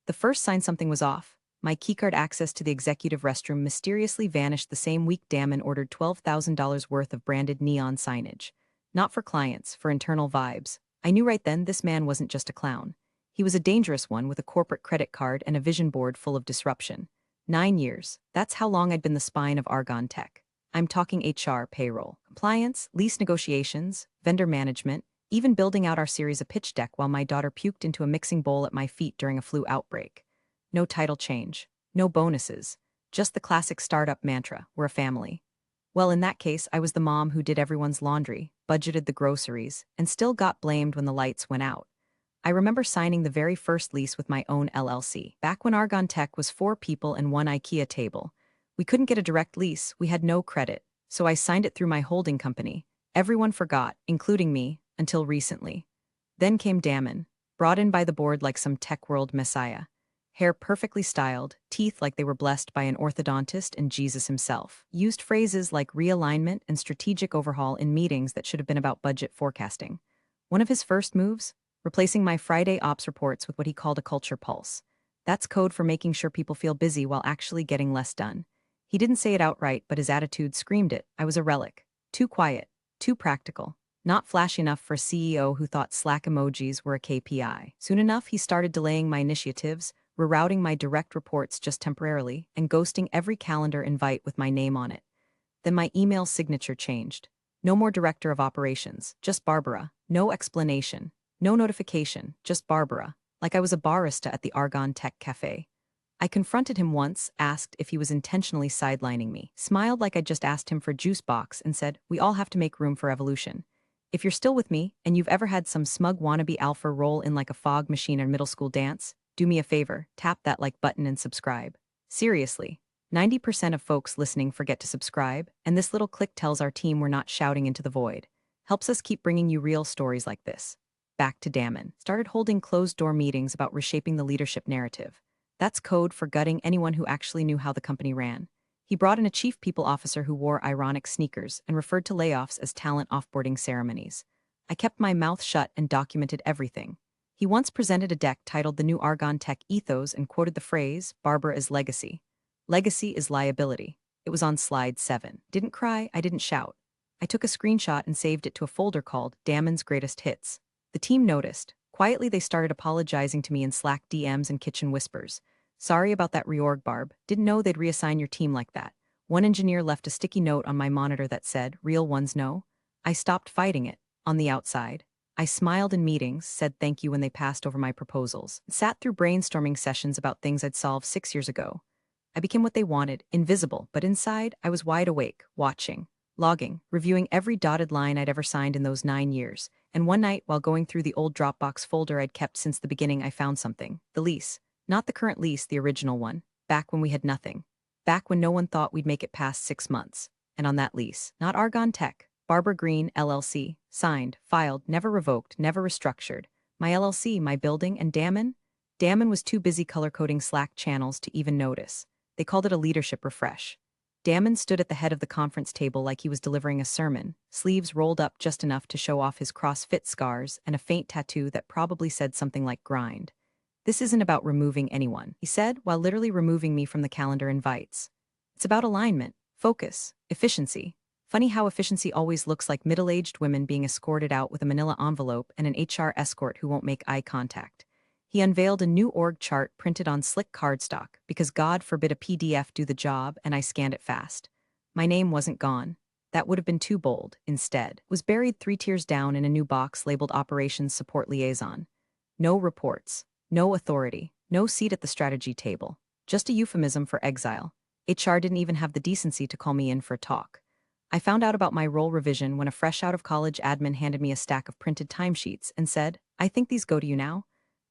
The first sign something was off. My keycard access to the executive restroom mysteriously vanished the same week Damon ordered $12,000 worth of branded neon signage. Not for clients, for internal vibes. I knew right then this man wasn't just a clown. He was a dangerous one with a corporate credit card and a vision board full of disruption. 9 years. That's how long I'd been the spine of Argon Tech. I'm talking HR, payroll, compliance, lease negotiations, vendor management, even building out our series of pitch deck while my daughter puked into a mixing bowl at my feet during a flu outbreak. No title change, no bonuses, just the classic startup mantra, we're a family. Well, in that case, I was the mom who did everyone's laundry, budgeted the groceries, and still got blamed when the lights went out. I remember signing the very first lease with my own LLC. Back when Argon Tech was 4 people and 1 IKEA table. We couldn't get a direct lease, we had no credit, so I signed it through my holding company. Everyone forgot, including me, until recently. Then came Damon, brought in by the board like some tech world messiah. Hair perfectly styled, teeth like they were blessed by an orthodontist and Jesus himself. Used phrases like realignment and strategic overhaul in meetings that should have been about budget forecasting. One of his first moves? Replacing my Friday ops reports with what he called a culture pulse. That's code for making sure people feel busy while actually getting less done. He didn't say it outright, but his attitude screamed it. I was a relic. Too quiet. Too practical. Not flashy enough for a CEO who thought Slack emojis were a KPI. Soon enough, he started delaying my initiatives, rerouting my direct reports just temporarily, and ghosting every calendar invite with my name on it. Then my email signature changed. No more director of operations, just Barbara. No explanation. No notification, just Barbara. Like I was a barista at the Argon Tech Cafe. I confronted him once, asked if he was intentionally sidelining me, smiled like I'd just asked him for a juice box, and said, "We all have to make room for evolution. If you're still with me, and you've ever had some smug wannabe alpha roll in like a fog machine at a middle school dance, do me a favor, tap that like button and subscribe." Seriously, 90% of folks listening forget to subscribe, and this little click tells our team we're not shouting into the void. Helps us keep bringing you real stories like this. Back to Damon. Started holding closed-door meetings about reshaping the leadership narrative. That's code for gutting anyone who actually knew how the company ran. He brought in a chief people officer who wore ironic sneakers and referred to layoffs as talent offboarding ceremonies. I kept my mouth shut and documented everything. He once presented a deck titled The New Argon Tech Ethos and quoted the phrase, "Barbara is legacy. Legacy is liability." It was on slide 7. Didn't cry, I didn't shout. I took a screenshot and saved it to a folder called Damon's Greatest Hits. The team noticed. Quietly, they started apologizing to me in Slack DMs and kitchen whispers. "Sorry about that reorg, Barb. Didn't know they'd reassign your team like that." One engineer left a sticky note on my monitor that said, "Real ones know." I stopped fighting it. On the outside, I smiled in meetings, said thank you when they passed over my proposals, and sat through brainstorming sessions about things I'd solved 6 years ago. I became what they wanted, invisible, but inside, I was wide awake, watching, logging, reviewing every dotted line I'd ever signed in those 9 years. And one night, while going through the old Dropbox folder I'd kept since the beginning, I found something. The lease. Not the current lease, the original one. Back when we had nothing. Back when no one thought we'd make it past 6 months. And on that lease, not Argon Tech, Barbara Green, LLC, signed, filed, never revoked, never restructured. My LLC, my building, and Damon? Damon was too busy color-coding Slack channels to even notice. They called it a leadership refresh. Damon stood at the head of the conference table like he was delivering a sermon, sleeves rolled up just enough to show off his CrossFit scars and a faint tattoo that probably said something like grind. "This isn't about removing anyone," he said, while literally removing me from the calendar invites. "It's about alignment, focus, efficiency." Funny how efficiency always looks like middle-aged women being escorted out with a manila envelope and an HR escort who won't make eye contact. He unveiled a new org chart printed on slick cardstock, because God forbid a PDF do the job, and I scanned it fast. My name wasn't gone. That would have been too bold. Instead, was buried 3 tiers down in a new box labeled Operations Support Liaison. No reports, no authority, no seat at the strategy table. Just a euphemism for exile. HR didn't even have the decency to call me in for a talk. I found out about my role revision when a fresh-out-of-college admin handed me a stack of printed timesheets and said, "I think these go to you now."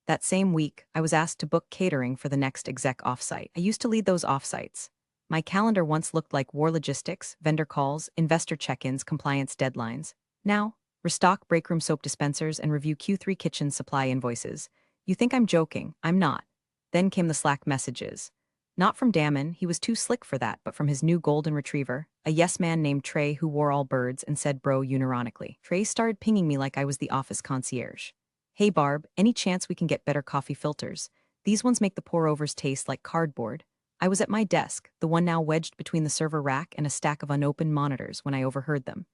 That same week, I was asked to book catering for the next exec offsite. I used to lead those offsites. My calendar once looked like war logistics, vendor calls, investor check-ins, compliance deadlines. Now, restock breakroom soap dispensers and review Q3 kitchen supply invoices. You think I'm joking? I'm not. Then came the Slack messages. Not from Damon, he was too slick for that, but from his new golden retriever, a yes man named Trey who wore all birds and said bro unironically. Trey started pinging me like I was the office concierge. "Hey Barb, any chance we can get better coffee filters? These ones make the pour-overs taste like cardboard. I was at my desk, the one now wedged between the server rack and a stack of unopened monitors when I overheard them.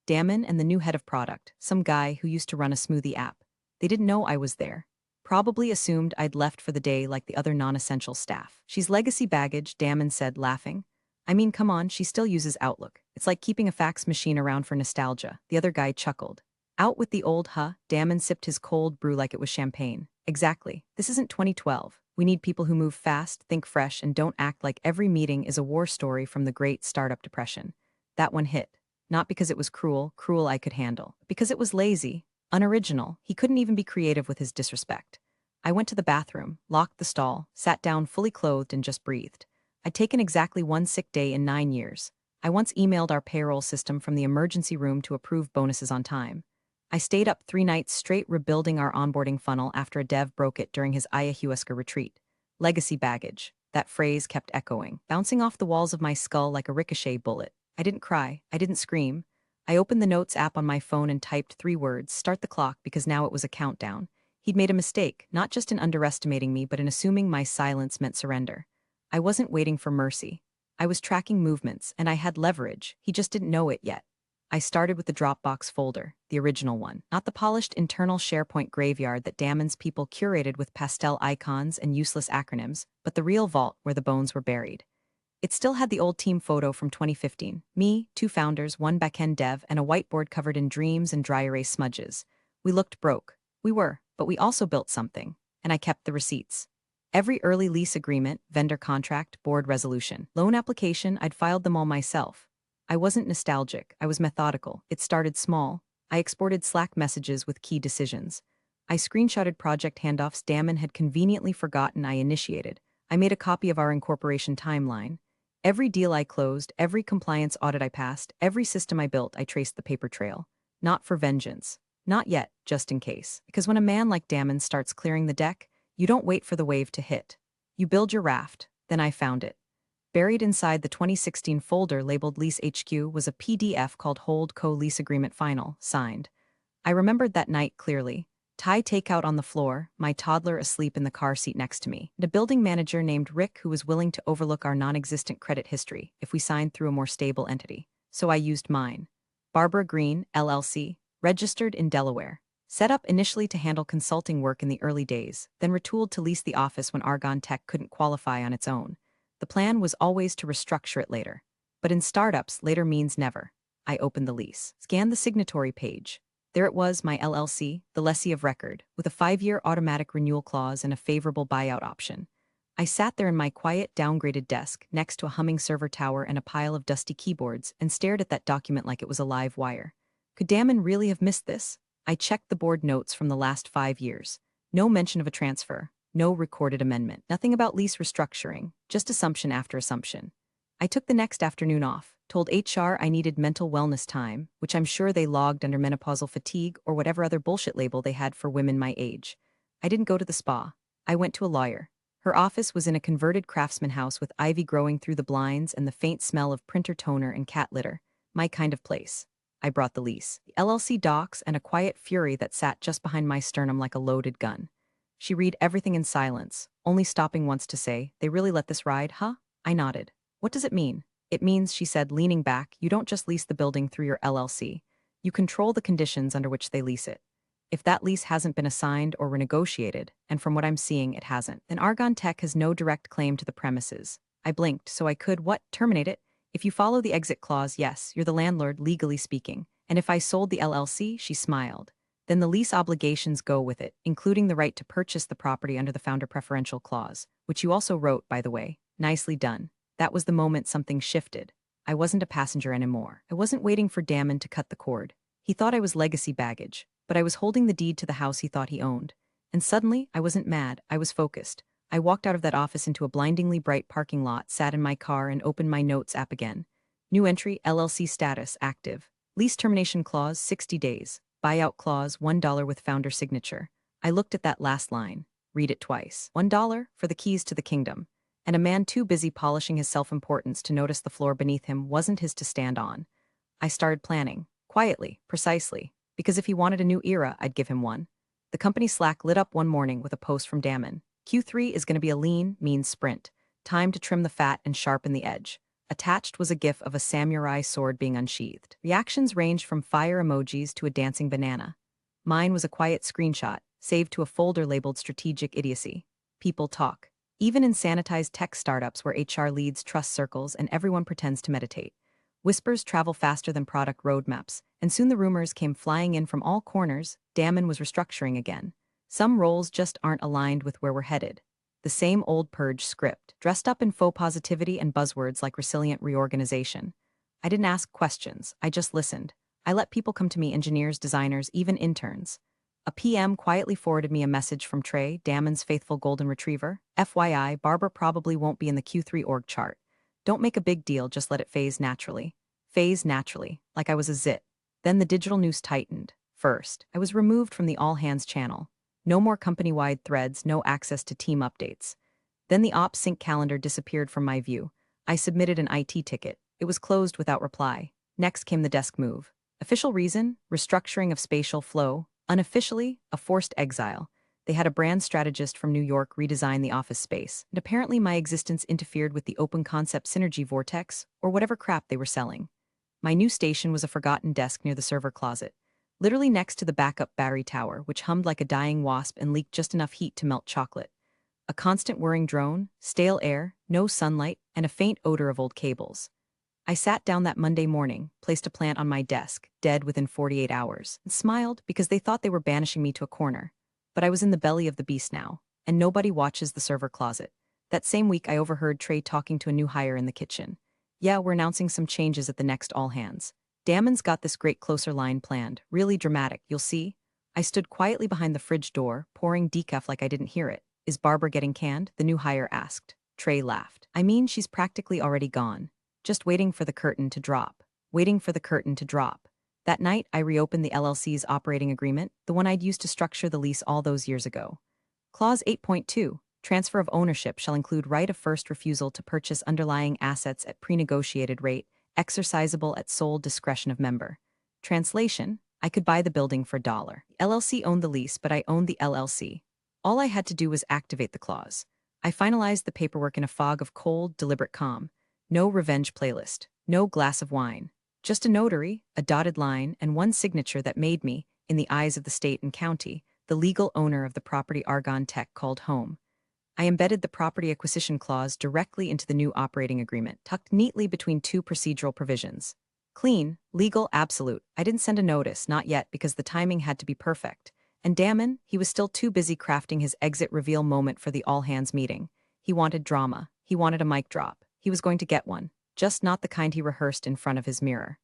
Damon and the new head of product, some guy who used to run a smoothie app. They didn't know I was there. Probably assumed I'd left for the day like the other non-essential staff. She's legacy baggage, Damon said, laughing. I mean, come on, she still uses Outlook. It's like keeping a fax machine around for nostalgia. The other guy chuckled. Out with the old, huh? Damon sipped his cold brew like it was champagne. Exactly. This isn't 2012. We need people who move fast, think fresh, and don't act like every meeting is a war story from the Great Startup Depression. That one hit. Not because it was cruel I could handle. Because it was lazy, unoriginal. He couldn't even be creative with his disrespect. I went to the bathroom, locked the stall, sat down fully clothed and just breathed. I'd taken exactly one sick day in 9 years. I once emailed our payroll system from the emergency room to approve bonuses on time. I stayed up 3 nights straight rebuilding our onboarding funnel after a dev broke it during his ayahuasca retreat. Legacy baggage. That phrase kept echoing, bouncing off the walls of my skull like a ricochet bullet. I didn't cry. I didn't scream. I opened the Notes app on my phone and typed 3 words, start the clock, because now it was a countdown. He'd made a mistake, not just in underestimating me but in assuming my silence meant surrender. I wasn't waiting for mercy. I was tracking movements, and I had leverage. He just didn't know it yet. I started with the Dropbox folder, the original one, not the polished internal SharePoint graveyard that Damon's people curated with pastel icons and useless acronyms, but the real vault where the bones were buried. It still had the old team photo from 2015. Me, 2 founders, 1 backend dev, and a whiteboard covered in dreams and dry erase smudges. We looked broke. We were, but we also built something. And I kept the receipts. Every early lease agreement, vendor contract, board resolution, loan application, I'd filed them all myself. I wasn't nostalgic, I was methodical. It started small. I exported Slack messages with key decisions. I screenshotted project handoffs Damon had conveniently forgotten I initiated. I made a copy of our incorporation timeline. Every deal I closed, every compliance audit I passed, every system I built, I traced the paper trail. Not for vengeance. Not yet, just in case. Because when a man like Damon starts clearing the deck, you don't wait for the wave to hit. You build your raft. Then I found it. Buried inside the 2016 folder labeled Lease HQ was a PDF called Hold Co Lease Agreement Final, signed. I remembered that night clearly. Thai takeout on the floor, my toddler asleep in the car seat next to me, and a building manager named Rick who was willing to overlook our non-existent credit history if we signed through a more stable entity. So I used mine. Barbara Green, LLC, registered in Delaware. Set up initially to handle consulting work in the early days, then retooled to lease the office when Argon Tech couldn't qualify on its own. The plan was always to restructure it later. But in startups, later means never. I opened the lease, scanned the signatory page. There it was, my LLC, the lessee of record, with a 5-year automatic renewal clause and a favorable buyout option. I sat there in my quiet, downgraded desk, next to a humming server tower and a pile of dusty keyboards, and stared at that document like it was a live wire. Could Damon really have missed this? I checked the board notes from the last 5 years. No mention of a transfer, no recorded amendment, nothing about lease restructuring, just assumption after assumption. I took the next afternoon off, told HR I needed mental wellness time, which I'm sure they logged under menopausal fatigue or whatever other bullshit label they had for women my age. I didn't go to the spa. I went to a lawyer. Her office was in a converted craftsman house with ivy growing through the blinds and the faint smell of printer toner and cat litter. My kind of place. I brought the lease, the LLC docs, and a quiet fury that sat just behind my sternum like a loaded gun. She read everything in silence, only stopping once to say, "They really let this ride, huh?" I nodded. "What does it mean?" "It means," she said, leaning back, "you don't just lease the building through your LLC. You control the conditions under which they lease it. If that lease hasn't been assigned or renegotiated, and from what I'm seeing it hasn't, then Argon Tech has no direct claim to the premises." I blinked so I could, terminate it? "If you follow the exit clause, yes, you're the landlord, legally speaking. And if I sold the LLC," she smiled, "then the lease obligations go with it, including the right to purchase the property under the founder preferential clause, which you also wrote, by the way. Nicely done." That was the moment something shifted. I wasn't a passenger anymore. I wasn't waiting for Damon to cut the cord. He thought I was legacy baggage, but I was holding the deed to the house he thought he owned. And suddenly, I wasn't mad, I was focused. I walked out of that office into a blindingly bright parking lot, sat in my car, and opened my Notes app again. New entry, LLC status, active. Lease termination clause, 60 days. Buyout clause, $1 with founder signature. I looked at that last line. Read it twice. $1 for the keys to the kingdom. And a man too busy polishing his self-importance to notice the floor beneath him wasn't his to stand on. I started planning. Quietly, precisely. Because if he wanted a new era, I'd give him one. The company Slack lit up one morning with a post from Damon. Q3 is going to be a lean, mean sprint. Time to trim the fat and sharpen the edge. Attached was a gif of a samurai sword being unsheathed. Reactions ranged from fire emojis to a dancing banana. Mine was a quiet screenshot, saved to a folder labeled Strategic Idiocy. People talk. Even in sanitized tech startups where HR leads trust circles and everyone pretends to meditate. Whispers travel faster than product roadmaps, and soon the rumors came flying in from all corners. Damon was restructuring again. Some roles just aren't aligned with where we're headed. The same old purge script, dressed up in faux positivity and buzzwords like resilient reorganization. I didn't ask questions, I just listened. I let people come to me, engineers, designers, even interns. A PM quietly forwarded me a message from Trey, Damon's faithful golden retriever. FYI, Barbara probably won't be in the Q3 org chart. Don't make a big deal, just let it phase naturally. Phase naturally, like I was a zit. Then the digital news tightened. First, I was removed from the all-hands channel. No more company-wide threads, no access to team updates. Then the ops sync calendar disappeared from my view. I submitted an IT ticket. It was closed without reply. Next came the desk move. Official reason? Restructuring of spatial flow. Unofficially, a forced exile. They had a brand strategist from New York redesign the office space, and apparently my existence interfered with the open concept synergy vortex, or whatever crap they were selling. My new station was a forgotten desk near the server closet, literally next to the backup battery tower, which hummed like a dying wasp and leaked just enough heat to melt chocolate. A constant whirring drone, stale air, no sunlight, and a faint odor of old cables. I sat down that Monday morning, placed a plant on my desk, dead within 48 hours, and smiled because they thought they were banishing me to a corner. But I was in the belly of the beast now, and nobody watches the server closet. That same week I overheard Trey talking to a new hire in the kitchen. Yeah, we're announcing some changes at the next all-hands. Damon's got this great closer line planned, really dramatic, you'll see. I stood quietly behind the fridge door, pouring decaf like I didn't hear it. Is Barbara getting canned? The new hire asked. Trey laughed. I mean, she's practically already gone. Just waiting for the curtain to drop. Waiting for the curtain to drop. That night, I reopened the LLC's operating agreement, the one I'd used to structure the lease all those years ago. Clause 8.2, transfer of ownership shall include right of first refusal to purchase underlying assets at pre-negotiated rate, exercisable at sole discretion of member. Translation, I could buy the building for $1. The LLC owned the lease, but I owned the LLC. All I had to do was activate the clause. I finalized the paperwork in a fog of cold, deliberate calm. No revenge playlist, no glass of wine. Just a notary, a dotted line, and one signature that made me, in the eyes of the state and county, the legal owner of the property Argonne Tech called home. I embedded the property acquisition clause directly into the new operating agreement, tucked neatly between two procedural provisions. Clean, legal, absolute. I didn't send a notice, not yet, because the timing had to be perfect. And Damon, he was still too busy crafting his exit reveal moment for the all-hands meeting. He wanted drama. He wanted a mic drop. He was going to get one, just not the kind he rehearsed in front of his mirror.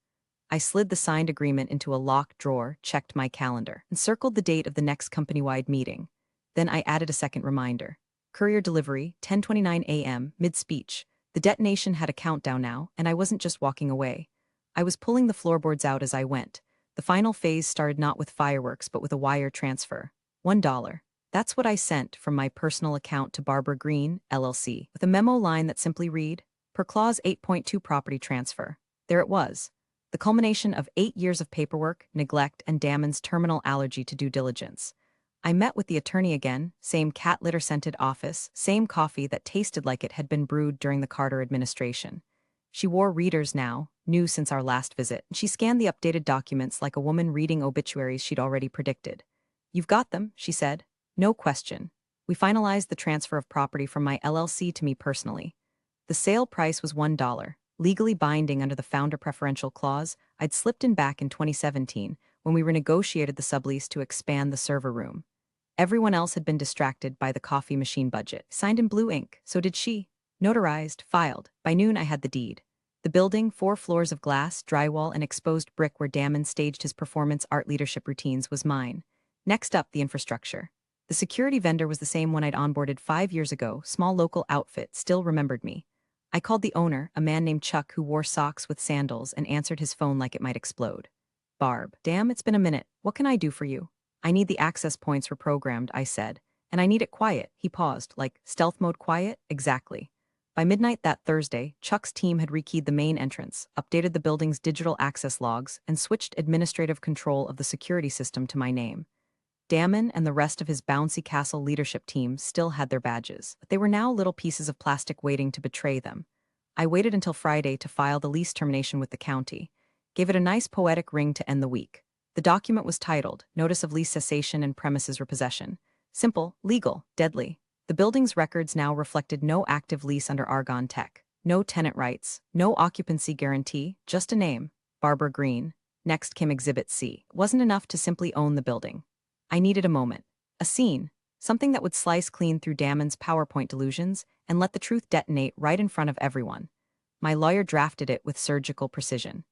I slid the signed agreement into a locked drawer, checked my calendar, and circled the date of the next company-wide meeting. Then I added a second reminder. Courier delivery, 10:29 a.m., mid-speech. The detonation had a countdown now, and I wasn't just walking away. I was pulling the floorboards out as I went. The final phase started not with fireworks, but with a wire transfer. $1. That's what I sent from my personal account to Barbara Green, LLC, with a memo line that simply read, per clause 8.2 property transfer. There it was. The culmination of 8 years of paperwork, neglect, and Damon's terminal allergy to due diligence. I met with the attorney again, same cat litter-scented office, same coffee that tasted like it had been brewed during the Carter administration. She wore readers now, new since our last visit, and she scanned the updated documents like a woman reading obituaries she'd already predicted. You've got them, she said. No question. We finalized the transfer of property from my LLC to me personally. The sale price was $1, legally binding under the founder preferential clause I'd slipped in back in 2017 when we renegotiated the sublease to expand the server room. Everyone else had been distracted by the coffee machine budget. Signed in blue ink, so did she. Notarized, filed. By noon I had the deed. The building, 4 floors of glass, drywall, and exposed brick where Damon staged his performance art leadership routines was mine. Next up, the infrastructure. The security vendor was the same one I'd onboarded 5 years ago, small local outfit, still remembered me. I called the owner, a man named Chuck who wore socks with sandals and answered his phone like it might explode. Barb, damn, it's been a minute. What can I do for you? I need the access points reprogrammed, I said. And I need it quiet. He paused, like, stealth mode quiet? Exactly. By midnight that Thursday, Chuck's team had rekeyed the main entrance, updated the building's digital access logs, and switched administrative control of the security system to my name. Damon and the rest of his bouncy castle leadership team still had their badges, but they were now little pieces of plastic waiting to betray them. I waited until Friday to file the lease termination with the county, gave it a nice poetic ring to end the week. The document was titled, Notice of Lease Cessation and Premises Repossession. Simple, legal, deadly. The building's records now reflected no active lease under Argonne Tech, no tenant rights, no occupancy guarantee, just a name, Barbara Green. Next came Exhibit C. It wasn't enough to simply own the building. I needed a moment, a scene, something that would slice clean through Damon's PowerPoint delusions and let the truth detonate right in front of everyone. My lawyer drafted it with surgical precision.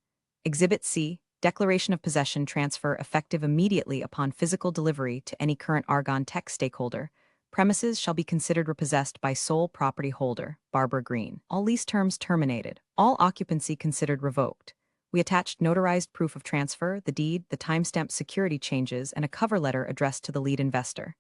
Exhibit C, Declaration of Possession transfer effective immediately upon physical delivery to any current Argonne Tech stakeholder. Premises shall be considered repossessed by sole property holder, Barbara Green. All lease terms terminated. All occupancy considered revoked. We attached notarized proof of transfer, the deed, the timestamped security changes, and a cover letter addressed to the lead investor.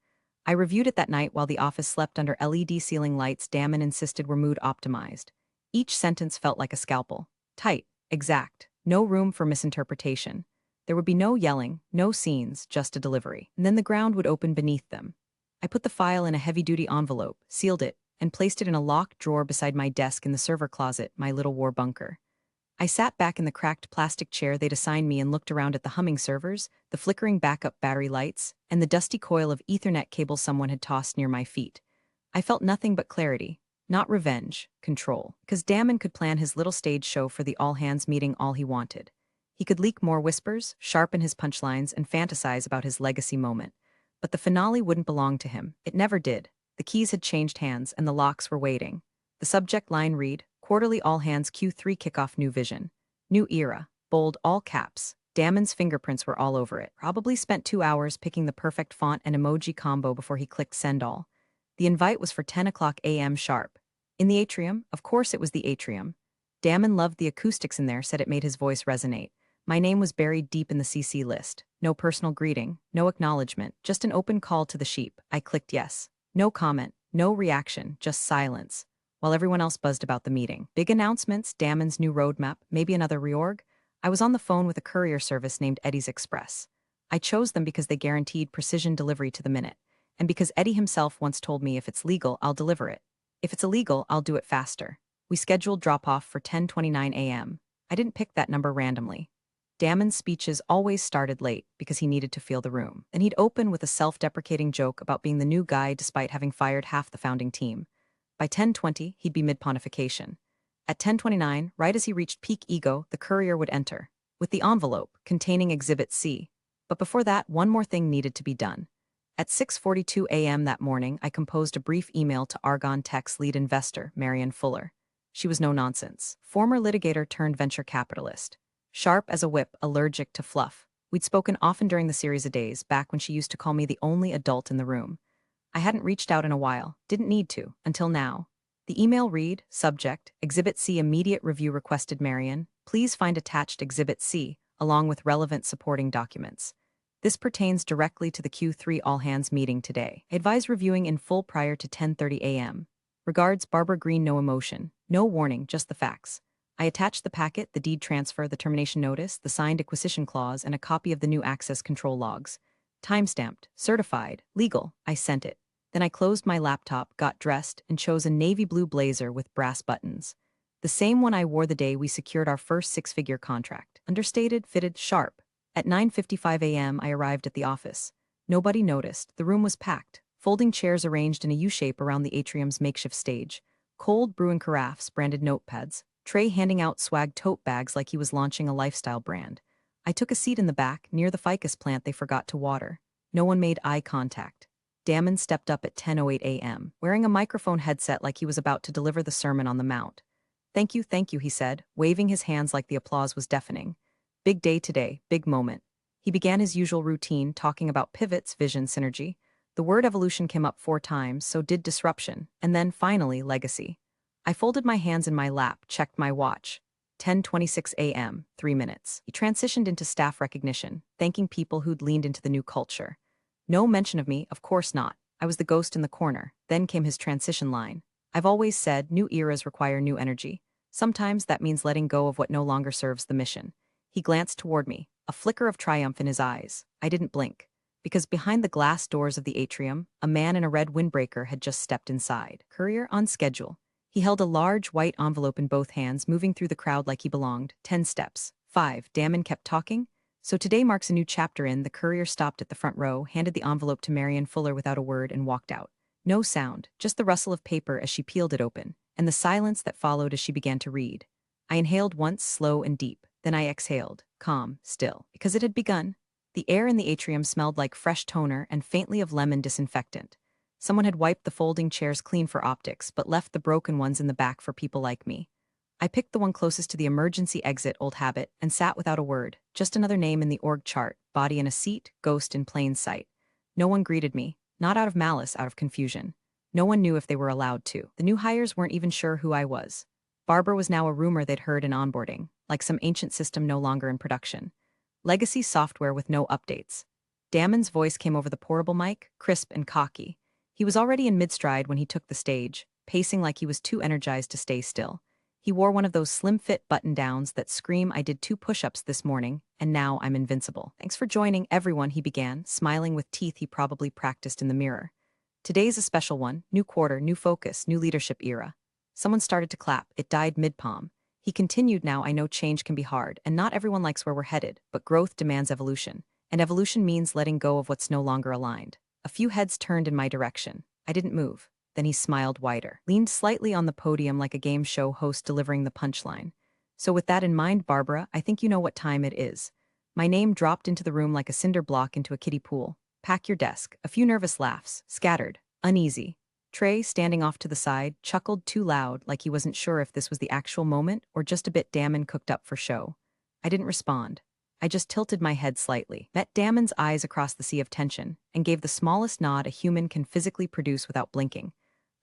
I reviewed it that night while the office slept under LED ceiling lights Damon insisted were mood optimized. Each sentence felt like a scalpel. Tight, exact, no room for misinterpretation. There would be no yelling, no scenes, just a delivery. And then the ground would open beneath them. I put the file in a heavy-duty envelope, sealed it, and placed it in a locked drawer beside my desk in the server closet, my little war bunker. I sat back in the cracked plastic chair they'd assigned me and looked around at the humming servers, the flickering backup battery lights, and the dusty coil of Ethernet cable someone had tossed near my feet. I felt nothing but clarity, not revenge, control. Because Damon could plan his little stage show for the all-hands meeting all he wanted. He could leak more whispers, sharpen his punchlines, and fantasize about his legacy moment. But the finale wouldn't belong to him. It never did. The keys had changed hands, and the locks were waiting. The subject line read, Quarterly All-Hands Q3 Kickoff New Vision. New Era. Bold, all caps. Damon's fingerprints were all over it. Probably spent 2 hours picking the perfect font and emoji combo before he clicked Send All. The invite was for 10 o'clock a.m. sharp. In the atrium, of course it was the atrium. Damon loved the acoustics in there, said it made his voice resonate. My name was buried deep in the CC list. No personal greeting, no acknowledgement, just an open call to the sheep. I clicked yes. No comment, no reaction, just silence. While everyone else buzzed about the meeting. Big announcements, Damon's new roadmap, maybe another reorg. I was on the phone with a courier service named Eddie's Express. I chose them because they guaranteed precision delivery to the minute, and because Eddie himself once told me if it's legal, I'll deliver it. If it's illegal, I'll do it faster. We scheduled drop-off for 10:29 a.m. I didn't pick that number randomly. Damon's speeches always started late because he needed to feel the room. Then he'd open with a self-deprecating joke about being the new guy despite having fired half the founding team. By 10:20, he'd be mid-pontification. At 10:29, right as he reached peak ego, the courier would enter, with the envelope containing Exhibit C. But before that, one more thing needed to be done. At 6:42 a.m. that morning, I composed a brief email to Argonne Tech's lead investor, Marion Fuller. She was no nonsense. Former litigator turned venture capitalist. Sharp as a whip, allergic to fluff. We'd spoken often during the series of days, back when she used to call me the only adult in the room. I hadn't reached out in a while, didn't need to, until now. The email read, Subject, Exhibit C Immediate Review Requested Marion, please find attached Exhibit C, along with relevant supporting documents. This pertains directly to the Q3 all-hands meeting today. I advise reviewing in full prior to 10:30 a.m. Regards, Barbara Green. No emotion, no warning, just the facts. I attached the packet, the deed transfer, the termination notice, the signed acquisition clause, and a copy of the new access control logs. Timestamped, certified, legal. I sent it. Then I closed my laptop, got dressed, and chose a navy blue blazer with brass buttons. The same one I wore the day we secured our first six-figure contract. Understated, fitted, sharp. At 9:55 a.m. I arrived at the office. Nobody noticed. The room was packed. Folding chairs arranged in a U-shape around the atrium's makeshift stage. Cold brewing carafes, branded notepads. Trey handing out swag tote bags like he was launching a lifestyle brand. I took a seat in the back, near the ficus plant they forgot to water. No one made eye contact. Damon stepped up at 10:08 a.m., wearing a microphone headset like he was about to deliver the Sermon on the Mount. Thank you, he said, waving his hands like the applause was deafening. Big day today, big moment. He began his usual routine, talking about pivots, vision, synergy. The word evolution came up 4 times, so did disruption, and then, finally, legacy. I folded my hands in my lap, checked my watch. 10:26 a.m., 3 minutes. He transitioned into staff recognition, thanking people who'd leaned into the new culture. No mention of me, of course not. I was the ghost in the corner. Then came his transition line. I've always said new eras require new energy. Sometimes that means letting go of what no longer serves the mission. He glanced toward me, a flicker of triumph in his eyes. I didn't blink. because behind the glass doors of the atrium, a man in a red windbreaker had just stepped inside. Courier on schedule. He held a large white envelope in both hands, moving through the crowd like he belonged. 10 steps. 5. Damon kept talking. So today marks a new chapter in. The courier stopped at the front row, handed the envelope to Marion Fuller without a word, and walked out. No sound, just the rustle of paper as she peeled it open, and the silence that followed as she began to read. I inhaled once, slow and deep. Then I exhaled, calm, still, because it had begun. The air in the atrium smelled like fresh toner and faintly of lemon disinfectant. Someone had wiped the folding chairs clean for optics, but left the broken ones in the back for people like me. I picked the one closest to the emergency exit, old habit, and sat without a word, just another name in the org chart, body in a seat, ghost in plain sight. No one greeted me, not out of malice, out of confusion. No one knew if they were allowed to. The new hires weren't even sure who I was. Barbara was now a rumor they'd heard in onboarding, like some ancient system no longer in production. Legacy software with no updates. Damon's voice came over the portable mic, crisp and cocky. He was already in mid-stride when he took the stage, pacing like he was too energized to stay still. He wore one of those slim-fit button-downs that scream, "I did 2 push-ups this morning, and now I'm invincible." "Thanks for joining, everyone," he began, smiling with teeth he probably practiced in the mirror. "Today's a special one, new quarter, new focus, new leadership era." Someone started to clap. It died mid-palm. He continued, "Now I know change can be hard, and not everyone likes where we're headed, but growth demands evolution. And evolution means letting go of what's no longer aligned." A few heads turned in my direction. I didn't move. Then he smiled wider, leaned slightly on the podium like a game show host delivering the punchline. "So with that in mind, Barbara, I think you know what time it is." My name dropped into the room like a cinder block into a kiddie pool. "Pack your desk." A few nervous laughs, scattered, uneasy. Trey, standing off to the side, chuckled too loud, like he wasn't sure if this was the actual moment or just a bit Damon cooked up for show. I didn't respond. I just tilted my head slightly, met Damon's eyes across the sea of tension, and gave the smallest nod a human can physically produce without blinking.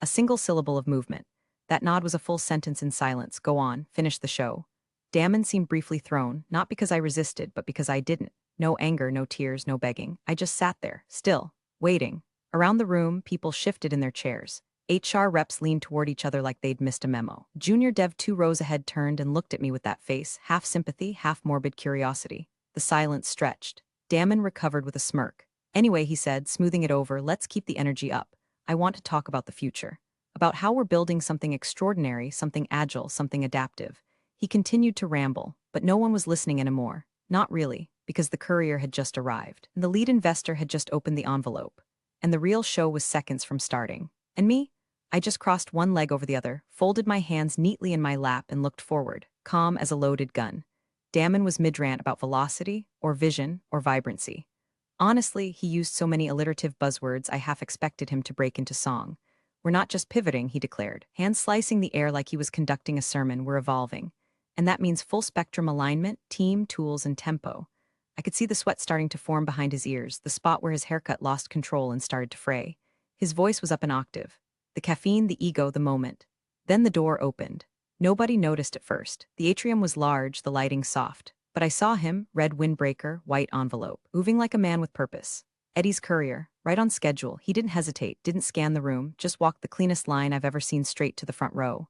A single syllable of movement. That nod was a full sentence in silence. "Go on, finish the show." Damon seemed briefly thrown, not because I resisted, but because I didn't. No anger, no tears, no begging. I just sat there, still, waiting. Around the room, people shifted in their chairs. HR reps leaned toward each other like they'd missed a memo. Junior Dev 2 rows ahead turned and looked at me with that face, half sympathy, half morbid curiosity. The silence stretched. Damon recovered with a smirk. "Anyway," he said, smoothing it over, "let's keep the energy up. I want to talk about the future. About how we're building something extraordinary, something agile, something adaptive." He continued to ramble, but no one was listening anymore. Not really, because the courier had just arrived. And the lead investor had just opened the envelope. And the real show was seconds from starting. And me? I just crossed one leg over the other, folded my hands neatly in my lap and looked forward, calm as a loaded gun. Damon was mid-rant about velocity, or vision, or vibrancy. Honestly, he used so many alliterative buzzwords I half expected him to break into song. "We're not just pivoting," he declared, hands slicing the air like he was conducting a sermon. "We're evolving. And that means full-spectrum alignment, team, tools, and tempo." I could see the sweat starting to form behind his ears, the spot where his haircut lost control and started to fray. His voice was up an octave. The caffeine, the ego, the moment. Then the door opened. Nobody noticed at first. The atrium was large, the lighting soft. But I saw him, red windbreaker, white envelope, moving like a man with purpose. Eddie's courier, right on schedule. He didn't hesitate, didn't scan the room, just walked the cleanest line I've ever seen straight to the front row.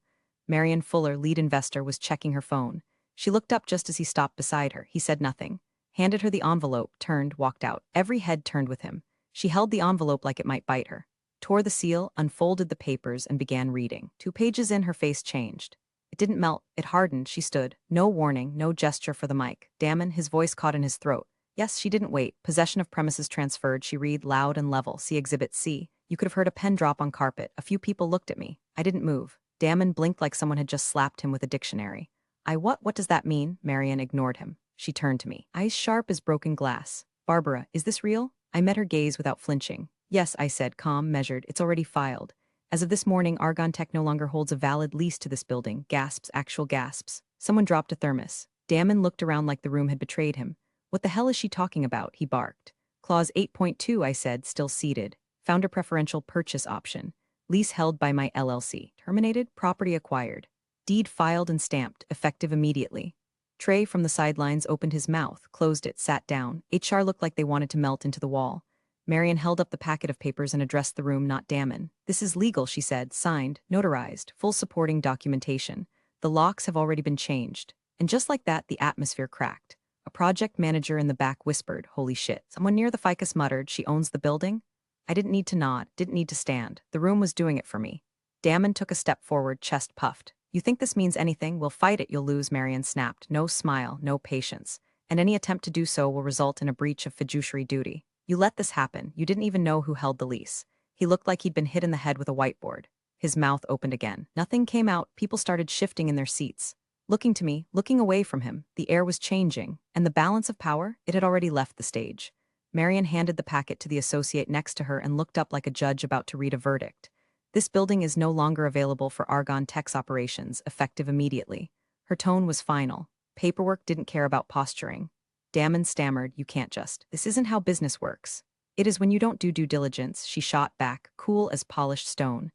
Marion Fuller, lead investor, was checking her phone. She looked up just as he stopped beside her. He said nothing. Handed her the envelope, turned, walked out. Every head turned with him. She held the envelope like it might bite her. Tore the seal, unfolded the papers, and began reading. 2 pages in, her face changed. It didn't melt, it hardened. She stood. No warning, no gesture for the mic. Damon, his voice caught in his throat. Yes, she didn't wait. Possession of premises transferred, she read, loud and level. "See Exhibit C." You could have heard a pen drop on carpet. A few people looked at me. I didn't move. Damon blinked like someone had just slapped him with a dictionary. What does that mean?" Marion ignored him. She turned to me, eyes sharp as broken glass. "Barbara, is this real?" I met her gaze without flinching. "Yes," I said, calm, measured. "It's already filed. As of this morning, Argon Tech no longer holds a valid lease to this building." Gasps, actual gasps. Someone dropped a thermos. Damon looked around like the room had betrayed him. "What the hell is she talking about?" he barked. "Clause 8.2, I said, still seated. Founder preferential purchase option. Lease held by my LLC. Terminated, property acquired. Deed filed and stamped, effective immediately." Trey from the sidelines opened his mouth, closed it, sat down. HR looked like they wanted to melt into the wall. Marion held up the packet of papers and addressed the room, not Damon. "This is legal," she said, signed, notarized, full supporting documentation. The locks have already been changed. And just like that, the atmosphere cracked. A project manager in the back whispered, "Holy shit." Someone near the ficus muttered, "She owns the building?" I didn't need to nod, didn't need to stand. The room was doing it for me. Damon took a step forward, chest puffed. "You think this means anything? We'll fight it, you'll lose," Marion snapped. No smile, no patience. "And any attempt to do so will result in a breach of fiduciary duty. You let this happen. You didn't even know who held the lease." He looked like he'd been hit in the head with a whiteboard. His mouth opened again. Nothing came out. People started shifting in their seats. Looking to me, looking away from him. The air was changing, and the balance of power, it had already left the stage. Marion handed the packet to the associate next to her and looked up like a judge about to read a verdict. "This building is no longer available for Argon Tech's operations, effective immediately." Her tone was final. Paperwork didn't care about posturing. Damon stammered, "You can't just. This isn't how business works." "It is when you don't do due diligence," she shot back, cool as polished stone.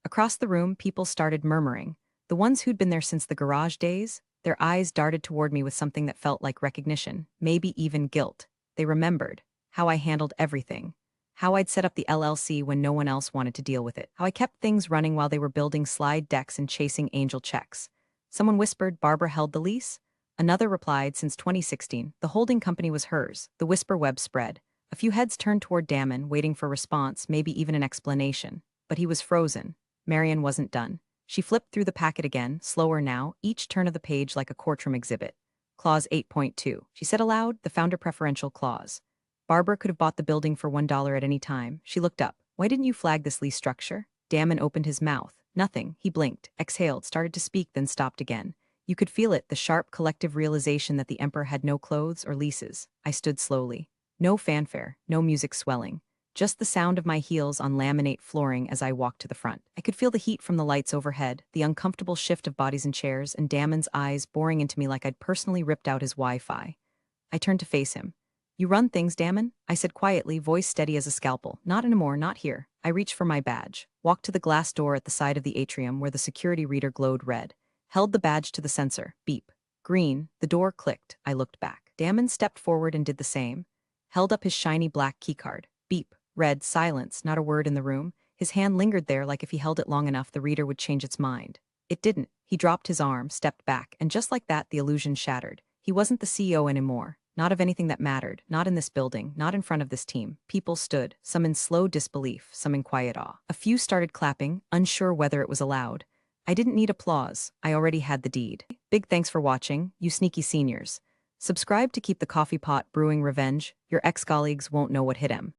Across the room, people started murmuring. The ones who'd been there since the garage days, their eyes darted toward me with something that felt like recognition, maybe even guilt. They remembered how I handled everything. How I'd set up the LLC when no one else wanted to deal with it. How I kept things running while they were building slide decks and chasing angel checks. Someone whispered, "Barbara held the lease?" Another replied, "Since 2016, the holding company was hers." The whisper web spread. A few heads turned toward Damon, waiting for response, maybe even an explanation. But he was frozen. Marion wasn't done. She flipped through the packet again, slower now, each turn of the page like a courtroom exhibit. Clause 8.2. She said aloud, the founder preferential clause. Barbara could have bought the building for $1 at any time. She looked up. "Why didn't you flag this lease structure?" Damon opened his mouth. Nothing. He blinked, exhaled, started to speak, then stopped again. You could feel it, the sharp collective realization that the Emperor had no clothes or leases. I stood slowly. No fanfare, no music swelling. Just the sound of my heels on laminate flooring as I walked to the front. I could feel the heat from the lights overhead, the uncomfortable shift of bodies and chairs, and Damon's eyes boring into me like I'd personally ripped out his Wi-Fi. I turned to face him. "You run things, Damon?" I said quietly, voice steady as a scalpel. "Not anymore, not here." I reached for my badge, walked to the glass door at the side of the atrium where the security reader glowed red, held the badge to the sensor. Beep. Green. The door clicked. I looked back. Damon stepped forward and did the same. Held up his shiny black keycard. Beep. Red. Silence. Not a word in the room. His hand lingered there like if he held it long enough the reader would change its mind. It didn't. He dropped his arm, stepped back, and just like that the illusion shattered. He wasn't the CEO anymore. Not of anything that mattered, not in this building, not in front of this team. People stood, some in slow disbelief, some in quiet awe. A few started clapping, unsure whether it was allowed. I didn't need applause. I already had the deed. Big thanks for watching, you sneaky seniors. Subscribe to keep the coffee pot brewing revenge. Your ex-colleagues won't know what hit 'em.